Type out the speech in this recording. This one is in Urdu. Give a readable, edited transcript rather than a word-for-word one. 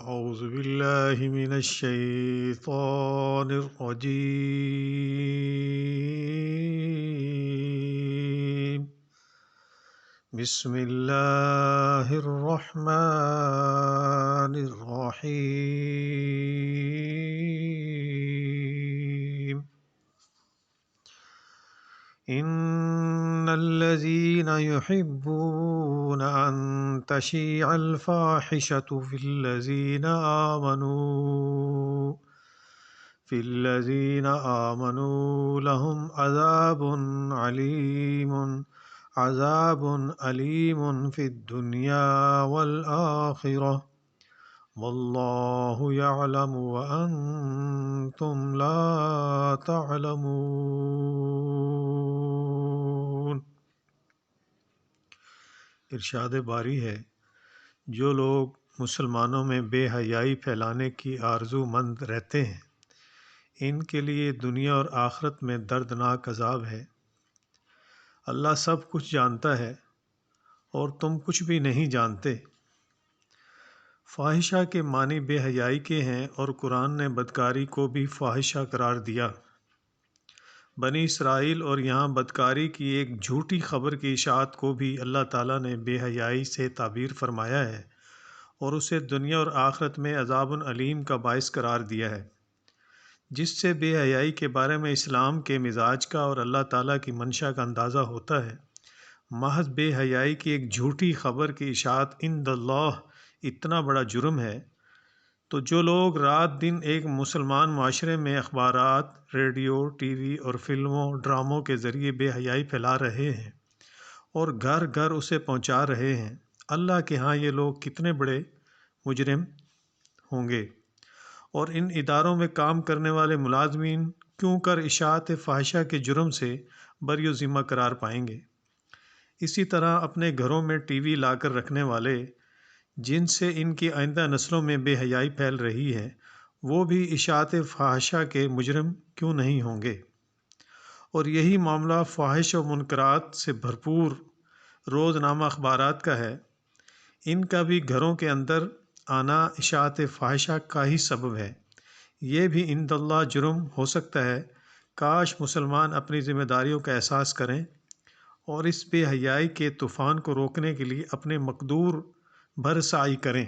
أعوذ بالله من الشيطان الرجيم. بسم الله الرحمن الرحيم. إن الذين يحبون أن تشيع الفاحشة في الذين آمنوا لهم عذاب أليم في الدنيا والآخرة والله يعلم وأنتم لا تعلمون۔ ارشاد باری ہے، جو لوگ مسلمانوں میں بے حیائی پھیلانے کی آرزو مند رہتے ہیں ان کے لیے دنیا اور آخرت میں دردناک عذاب ہے۔ اللہ سب کچھ جانتا ہے اور تم کچھ بھی نہیں جانتے۔ فاحشہ کے معنی بے حیائی کے ہیں اور قرآن نے بدکاری کو بھی فاحشہ قرار دیا۔ بنی اسرائیل اور یہاں بدکاری کی ایک جھوٹی خبر کی اشاعت کو بھی اللہ تعالیٰ نے بے حیائی سے تعبیر فرمایا ہے اور اسے دنیا اور آخرت میں عذاب علیم کا باعث قرار دیا ہے۔ جس سے بے حیائی کے بارے میں اسلام کے مزاج کا اور اللہ تعالیٰ کی منشا کا اندازہ ہوتا ہے۔ محض بے حیائی کی ایک جھوٹی خبر کی اشاعت عند اللہ اتنا بڑا جرم ہے، تو جو لوگ رات دن ایک مسلمان معاشرے میں اخبارات، ریڈیو، ٹی وی اور فلموں، ڈراموں کے ذریعے بے حیائی پھیلا رہے ہیں اور گھر گھر اسے پہنچا رہے ہیں، اللہ کے ہاں یہ لوگ کتنے بڑے مجرم ہوں گے، اور ان اداروں میں کام کرنے والے ملازمین کیوں کر اشاعت فاحشہ کے جرم سے بری و ذمہ قرار پائیں گے۔ اسی طرح اپنے گھروں میں ٹی وی لا کر رکھنے والے، جن سے ان کی آئندہ نسلوں میں بے حیائی پھیل رہی ہے، وہ بھی اشاعت فاحشہ کے مجرم کیوں نہیں ہوں گے؟ اور یہی معاملہ فواحش و منکرات سے بھرپور روزنامہ اخبارات کا ہے۔ ان کا بھی گھروں کے اندر آنا اشاعت فاحشہ کا ہی سبب ہے۔ یہ بھی عند اللہ جرم ہو سکتا ہے۔ کاش مسلمان اپنی ذمہ داریوں کا احساس کریں اور اس بے حیائی کے طوفان کو روکنے کے لیے اپنے مقدور بھر سعی کریں۔